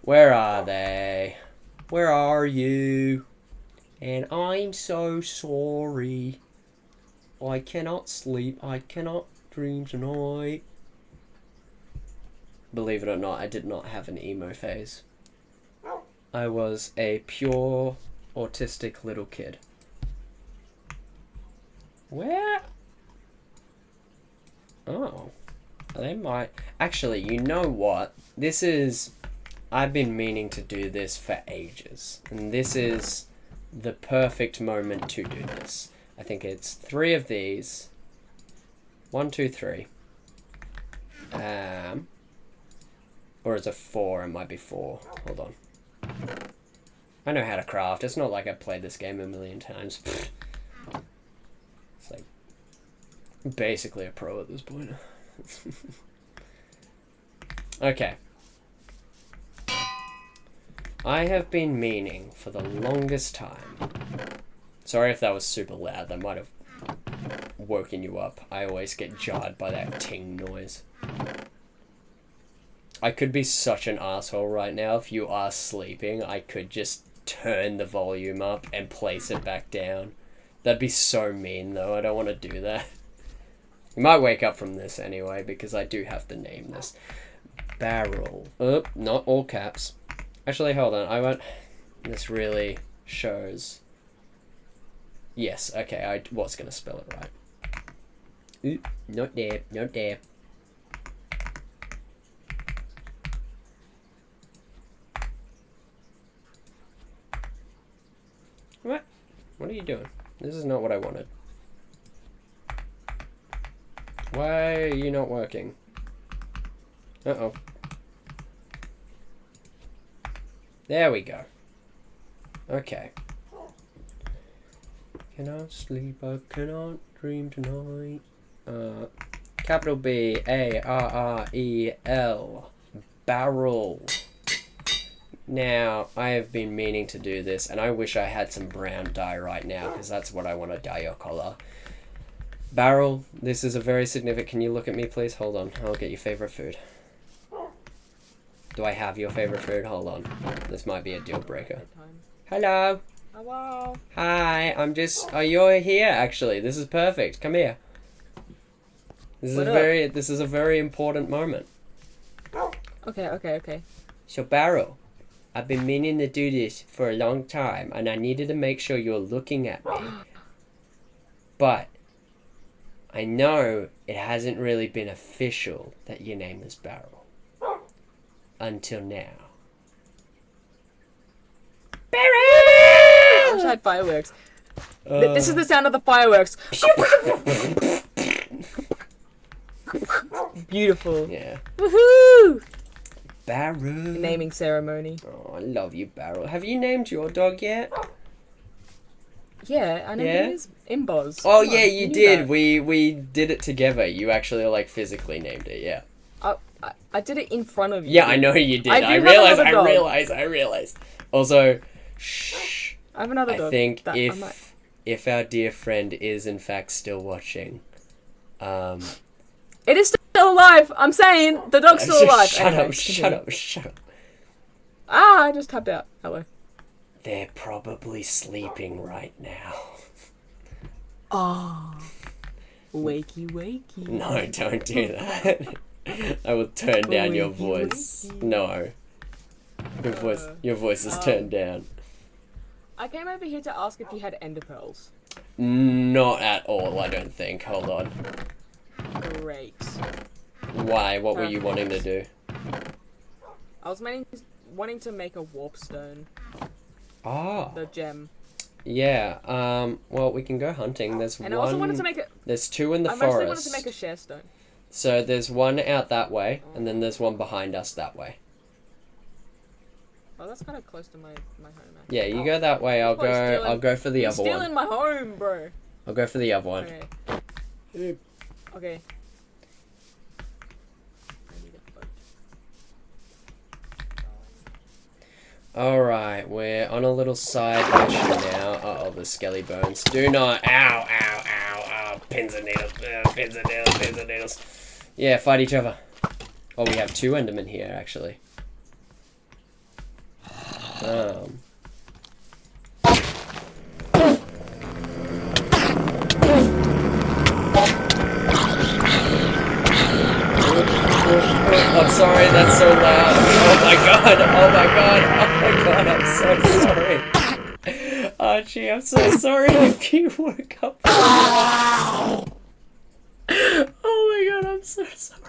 Where are they? Where are you? And I'm so sorry. I cannot sleep. I cannot dream tonight. Believe it or not, I did not have an emo phase. I was a pure autistic little kid. Where? Oh. They might... Actually, you know what? This is... I've been meaning to do this for ages. And this is the perfect moment to do this. I think it's 3 of these. 1, 2, 3. Or is it 4? It might be 4. Hold on. I know how to craft. It's not like I've played this game a million times. It's like basically a pro at this point. Okay. I have been meaning for the longest time. Sorry if that was super loud. That might have woken you up. I always get jarred by that ting noise. I could be such an asshole right now. If you are sleeping, I could just turn the volume up and place it back down. That'd be so mean, though. I don't want to do that. You might wake up from this anyway, because I do have to name this. Barrel. Oh, not all caps. Actually, hold on. I won't... This really shows... Yes, okay, I was going to spell it right. Ooh, not there, not there. What? What are you doing? This is not what I wanted. Why are you not working? Uh-oh. There we go. Okay. Cannot sleep, I cannot dream tonight. Capital B, A-R-R-E-L. Barrel. Now, I have been meaning to do this, and I wish I had some brown dye right now, because that's what I want to dye your collar. Barrel, this is a very significant... Can you look at me, please? Hold on, I'll get your favourite food. Do I have your favourite food? Hold on. This might be a deal breaker. Hello. Hello. Hi, I'm just... Oh, you're here, actually. This is perfect. Come here. This is a very important moment. Okay. So, Barrel, I've been meaning to do this for a long time, and I needed to make sure you're looking at me. But I know it hasn't really been official that your name is Barrel. Until now. Barrel! I wish I had fireworks. This is the sound of the fireworks. Beautiful. Yeah. Woohoo! Barrel. Naming ceremony. Oh, I love you, Barrel. Have you named your dog yet? Yeah, I named him Imboz. Oh, yeah, you did. We did it together. You actually, like, physically named it, yeah. I did it in front of you. Yeah, I know you did. I realized. Also, shh. I have another dog. I think if our dear friend is in fact still watching, it is still alive. I'm saying the dog's still alive. Shut up. Ah, I just tapped out. Hello. They're probably sleeping right now. Oh. Wakey. No, don't do that. I will turn down your voice. No. Your voice is turned down. I came over here to ask if you had ender pearls. Not at all, I don't think. Hold on. Great. Why? What were you wanting to do? I was wanting to make a warp stone. Ah. The gem. Yeah, well, we can go hunting. There's one... And I also wanted to make There's 2 in the I forest. mostly wanted to make a share stone. So there's 1 out that way, and then there's 1 behind us that way. Oh, that's kind of close to my home. Actually. Yeah, you go that way. I'll go for the You're other one. stealing my home, bro. I'll go for the other one. Okay. Okay. I need a boat. Alright, we're on a little side mission now. Uh-oh, the skelly bones. Do not... Ow, ow, ow, ow. Pins and needles, pins and needles, pins and needles. Yeah, fight each other. Oh, we have 2 Endermen here, actually. I'm sorry, that's so loud. Oh my god, oh my god, oh my god, I'm so sorry. Archie, I'm so sorry if you woke up. Oh my god, I'm so sorry.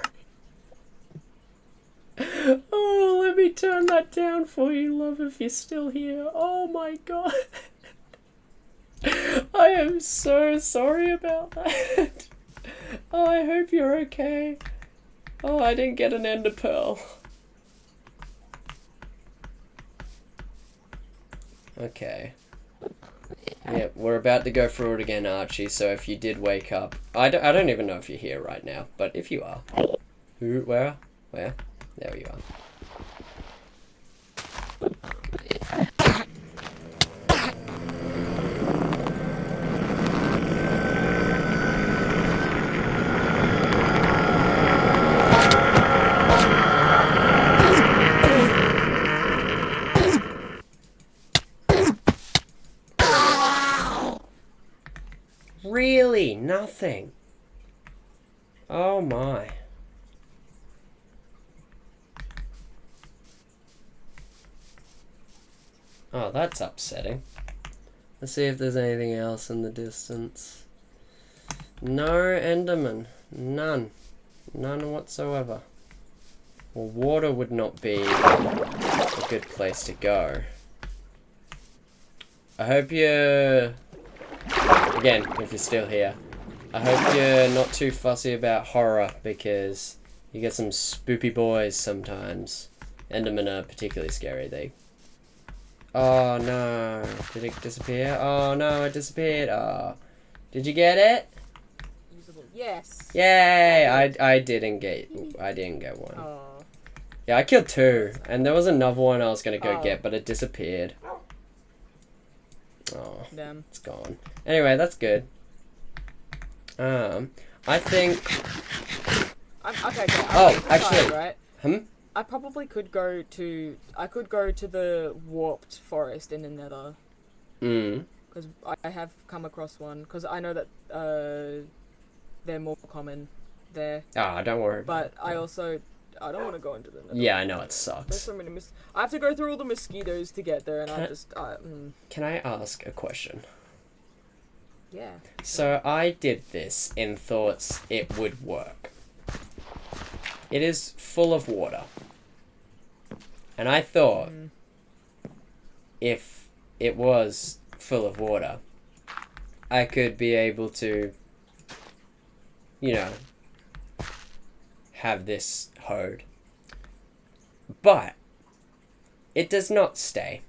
Oh, let me turn that down for you, love, if you're still here. Oh my god. I am so sorry about that. Oh, I hope you're okay. Oh, I didn't get an ender pearl. Okay. Yeah, we're about to go through it again, Archie, so if you did wake up... I don't even know if you're here right now, but if you are... Who? Where? Where? There you are. Really? Nothing? Oh my. Oh, that's upsetting. Let's see if there's anything else in the distance. No Enderman. None. None whatsoever. Well, water would not be a good place to go. I hope you're... Again, if you're still here. I hope you're not too fussy about horror, because you get some spoopy boys sometimes. Endermen are particularly scary. They... Oh no. Did it disappear? Oh no, it disappeared. Oh. Did you get it? Yes. Yay! I didn't get one. Oh. Yeah, I killed 2, and there was another one I was gonna go get, but it disappeared. Oh, Damn. it's gone. Anyway, that's good. I think... Okay, actually... right? I probably could go to... I could go to the warped forest in the nether. Because I have come across one. Because I know that they're more common there. Ah, don't worry about it. But I also... I don't want to go into the nether. Yeah, I know, it There's sucks. so many I have to go through all the mosquitoes to get there, and Can I ask a question? Yeah. So I did this in thoughts it would work. It is full of water. And I thought if it was full of water, I could be able to, you know, have this hoed. But it does not stay.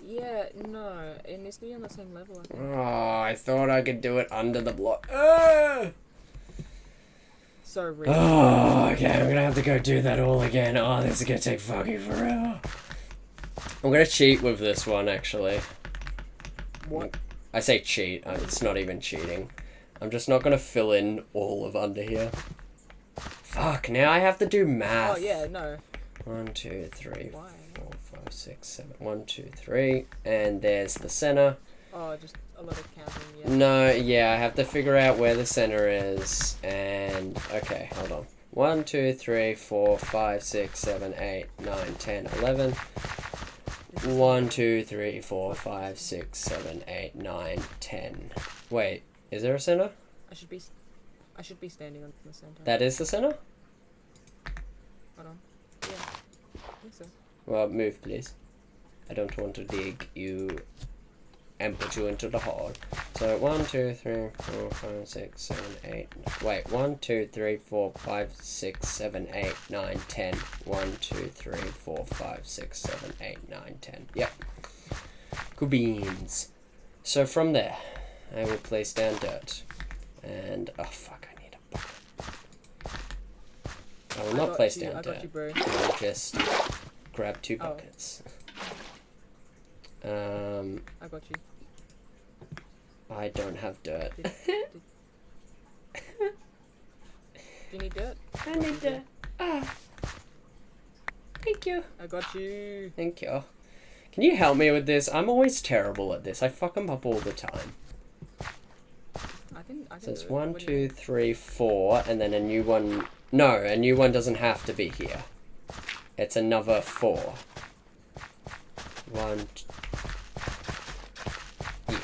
Yeah, no. It needs to be on the same level, I think. Oh, I thought I could do it under the block. So really. Oh, okay, I'm gonna have to go do that all again. Oh, this is gonna take fucking forever. I'm gonna cheat with this one, actually. What? I say cheat, it's not even cheating. I'm just not gonna fill in all of under here. Fuck, now I have to do math. Oh, yeah, no. 1, 2, 3, Why? 4, 5, 6, 7. 1, 2, 3. And there's the center. Oh, just a lot of counting, yeah. No, yeah, I have to figure out where the center is. And, okay, hold on. 1, 2, 3, 4, 5, 6, 7, 8, 9, 10, 11. 1, 2, 3, 4, 5, 6, 7, 8, 9, 10. Wait, is there a center? I should be standing on the center. That is the center? Hold on. Yeah. I think so. Well, move, please. I don't want to dig you. and put you into the hole. So 1, 2, 3, 4, 5, 6, 7, 8. Wait, 1, 2, 3, 4, 5, 6, 7, 8, 9, 10. 1, 2, 3, 4, 5, 6, 7, 8, 9, 10. Yep. Good beans. So from there, I will place down dirt. And oh fuck, I need a bucket. I will not place down dirt. I will just grab 2 buckets. I got you. I don't have dirt. Do you need dirt? I need dirt. Ah. Thank you. I got you. Thank you. Can you help me with this? I'm always terrible at this. I fuck them up all the time. I can So it's do it. 1, What do you 2, 3, 4, and then a new one. No, a new one doesn't have to be here. It's another 4. 1. Yeah.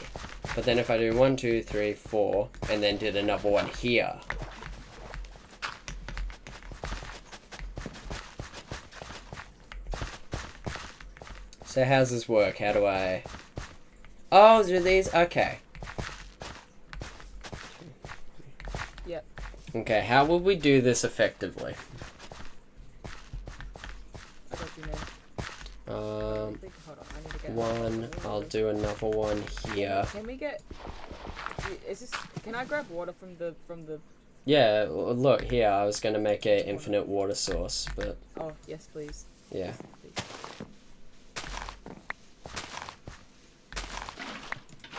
But then if I do 1, 2, 3, 4, and then did another one here. So how's this work? How do I... Oh, do these? Okay. Yep. Okay, how will we do this effectively? I got you, man. Um, Hold on, I need to get one. I'll do another one here. Can we get? Is this? Can I grab water from the? Yeah, look here. I was gonna make a infinite water source, but Oh yes, please. yeah. Please.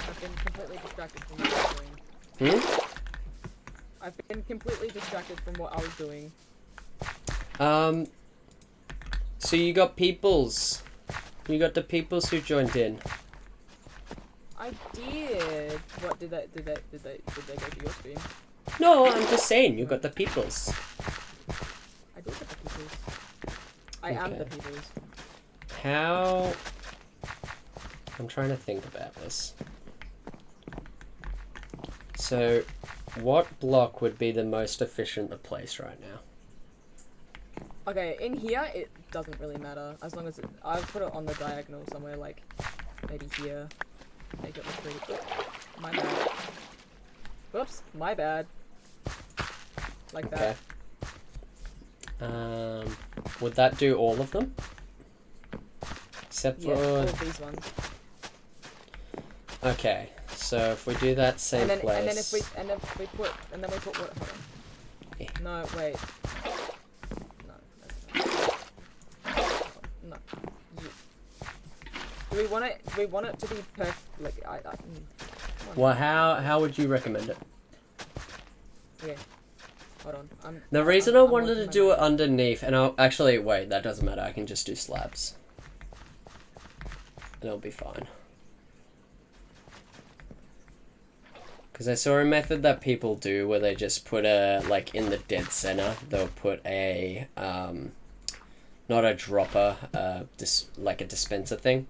I've been completely distracted from what I was doing. I've been completely distracted from what I was doing. So you got peoples. You got the peoples who joined in. I did. What did they go to your stream? No, I'm just saying you got the peoples. I do get the peoples. I am the peoples. How? I'm trying to think about this. So, what block would be the most efficient to place right now? Okay, in here it doesn't really matter as long as I've put it on the diagonal somewhere, like maybe here. Make it look pretty. Oops, my bad. Whoops, my bad. Like that. Would that do all of them? Except for... Yeah, all of these ones. Okay, so if we do that same place... And then we put what? Hold on. Yeah. No, wait. No. Do we want it to be perfect? Like Well, how would you recommend it? Okay. Hold on. The reason I wanted to do it underneath, and I'll actually wait. That doesn't matter. I can just do slabs, and it'll be fine. Because I saw a method that people do where they just put a, like, in the dead center, they'll put a, not a dropper, like a dispenser thing.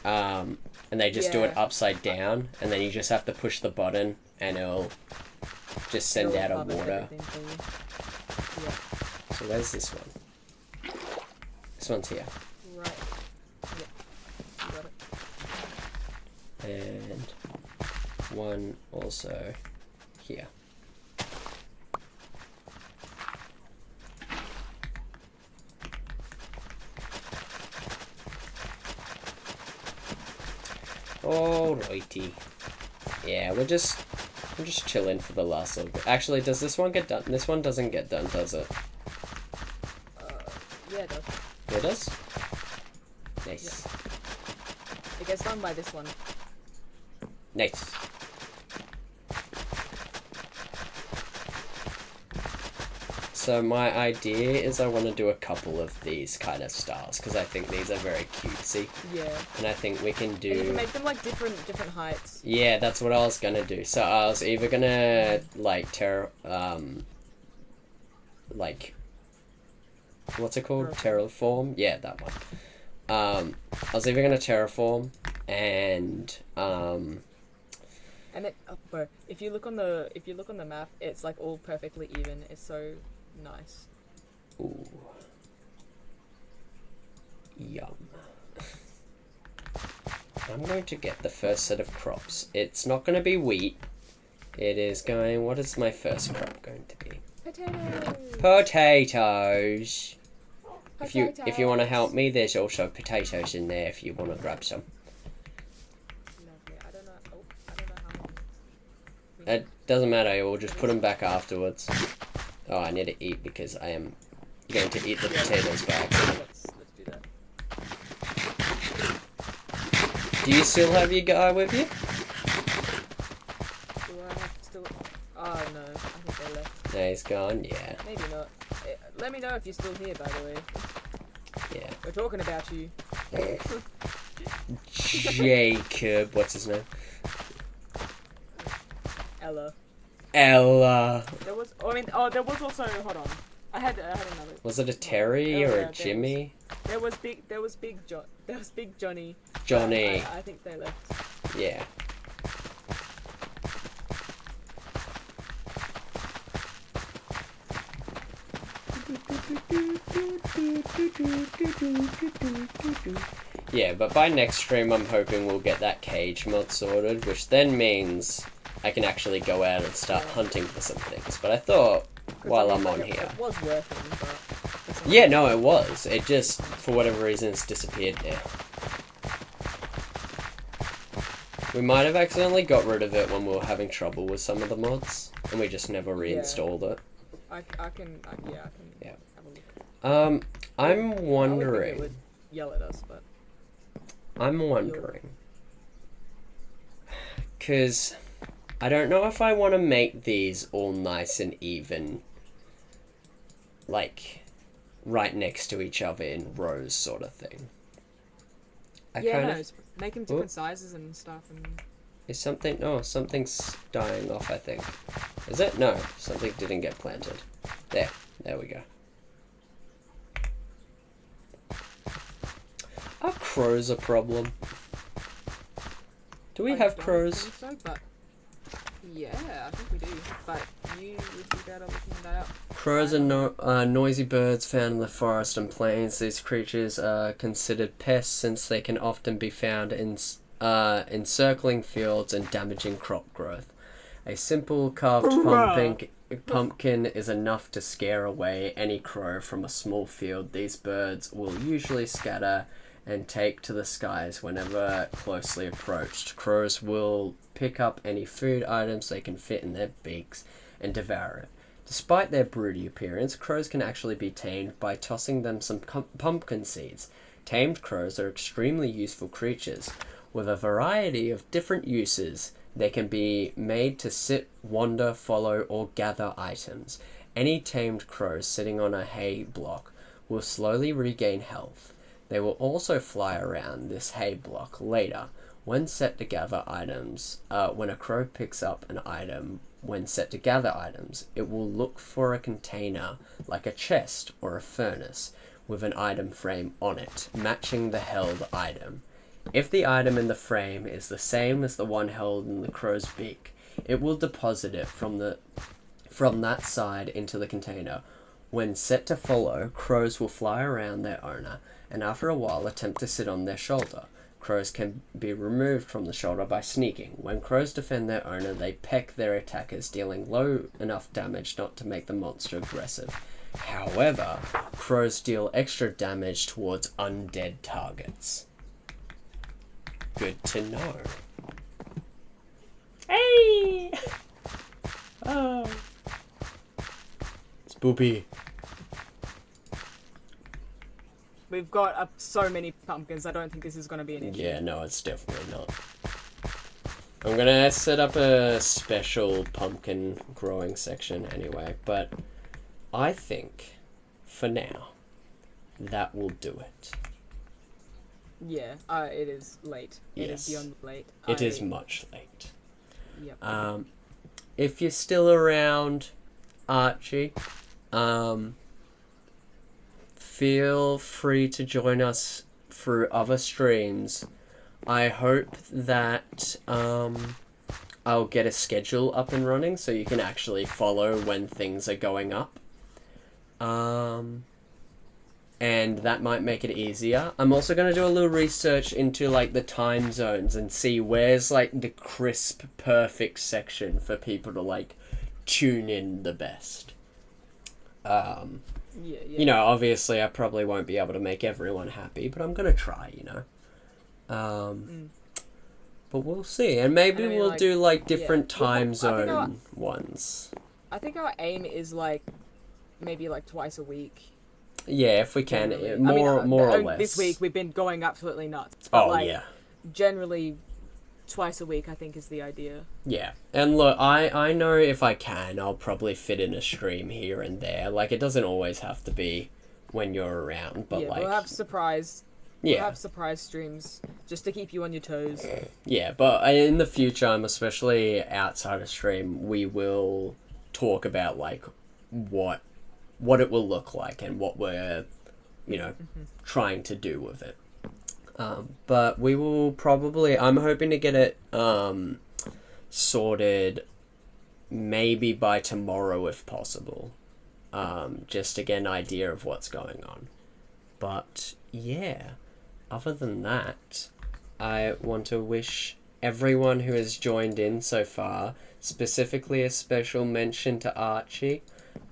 And they just do it upside down, and then you just have to push the button, and it'll just send out a water. Yeah. So where's this one? This one's here. Right. Yeah. You got it. And one also here. Alrighty. Yeah, we're just chilling for the last little bit. Actually, does this one get done? This one doesn't get done, does it? Yeah, it does. It does? Nice. Yeah. It gets done by this one. Nice. So my idea is I want to do a couple of these kind of styles because I think these are very cutesy. Yeah. And I think we can do... And you can make them like different heights. Yeah, that's what I was gonna do. So I was either gonna like like what's it called? Terraform? Yeah, that one. I was either gonna terraform and it, bro, if you look on the map, it's like all perfectly even. It's so nice. Ooh. Yum. I'm going to get the first set of crops. It's not going to be wheat. It is going... What is my first crop going to be? Potatoes. Potatoes. Potatoes. If you want to help me, there's also potatoes in there if you want to grab some. Lovely. I don't know. Oh, I don't know how many. It doesn't matter. We'll just put them back afterwards. Oh, I need to eat because I am going to eat the potatoes by accident. Let's do that. Do you still have your guy with you? Do I have to still? Oh no, I think they left. No, he's gone. Yeah. Maybe not. Let me know if you're still here, by the way. Yeah. We're talking about you. Jacob. What's his name? Ella. Ella. There was. There was also. Hold on. I had another. Was it a Terry or a Jimmy? There was big Johnny. Johnny. I think they left. Yeah. Yeah, but by next stream I'm hoping we'll get that cage mod sorted, which then means I can actually go out and start hunting for some things. But I thought, while I'm on here... It was working, but... Yeah, no, it was. It just, for whatever reason, it's disappeared now. We might have accidentally got rid of it when we were having trouble with some of the mods, and we just never reinstalled it. I can have a look. I'm I would think it wondering... would yell at us, but... I'm wondering... Because I don't know if I want to make these all nice and even, like, right next to each other in rows sort of thing. Make them different sizes and stuff. And... Is something... Oh, something's dying off, I think. Is it? No, something didn't get planted. There we go. Are crows a problem? Do we have crows? I don't think so, but yeah, I think we do. But you would be better looking that up. Crows are noisy birds found in the forest and plains. These creatures are considered pests since they can often be found in encircling fields and damaging crop growth. A simple carved pumpkin is enough to scare away any crow from a small field. These birds will usually scatter and take to the skies whenever closely approached. Crows will pick up any food items they can fit in their beaks and devour it. Despite their broody appearance, crows can actually be tamed by tossing them some pumpkin seeds. Tamed crows are extremely useful creatures. With a variety of different uses, they can be made to sit, wander, follow, or gather items. Any tamed crow sitting on a hay block will slowly regain health. They will also fly around this hay block later. When set to gather items, when a crow picks up an item, when set to gather items, it will look for a container like a chest or a furnace with an item frame on it, matching the held item. If the item in the frame is the same as the one held in the crow's beak, it will deposit it from that side into the container. When set to follow, crows will fly around their owner and after a while attempt to sit on their shoulder. Crows can be removed from the shoulder by sneaking. When crows defend their owner, they peck their attackers, dealing low enough damage not to make the monster aggressive. However, crows deal extra damage towards undead targets. Good to know. Hey! Oh. Spoopy. We've got so many pumpkins, I don't think this is going to be an issue. Yeah, no, it's definitely not. I'm going to set up a special pumpkin growing section anyway, but I think, for now, that will do it. Yeah, it is late. It is beyond late. It is much late. Yep. If you're still around, Archie, feel free to join us through other streams. I hope that I'll get a schedule up and running so you can actually follow when things are going up. and that might make it easier. I'm also going to do a little research into like the time zones and see where's like the crisp, perfect section for people to like tune in the best. Yeah, yeah. You know, obviously I probably won't be able to make everyone happy, but I'm going to try, you know. But we'll see. And maybe And I mean, we'll like, do like different Well, time I think zone ones. I think our aim is like maybe like twice a week. Yeah, if we can. Generally. More or less. This week we've been going absolutely nuts. But Oh, like, yeah. generally, twice a week I think is the idea. Yeah. And look, I know if I can, I'll probably fit in a stream here and there. Like, it doesn't always have to be when you're around, but yeah, like... we'll have surprise streams just to keep you on your toes. Yeah, but in the future, especially outside of stream, we will talk about, like, what it will look like and what we're, trying to do with it. But we will probably... I'm hoping to get it sorted maybe by tomorrow if possible. Just to get an idea of what's going on. But, yeah. Other than that, I want to wish everyone who has joined in so far, specifically a special mention to Archie.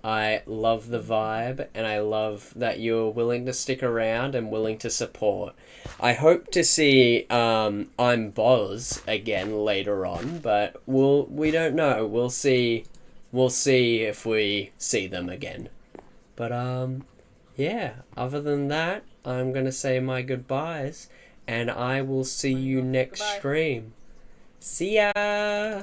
I love the vibe, and I love that you're willing to stick around and willing to support. I hope to see I'm Boz again later on, but we don't know. We'll see if we see them again. But yeah, other than that, I'm going to say my goodbyes, and I will see you next stream. See ya!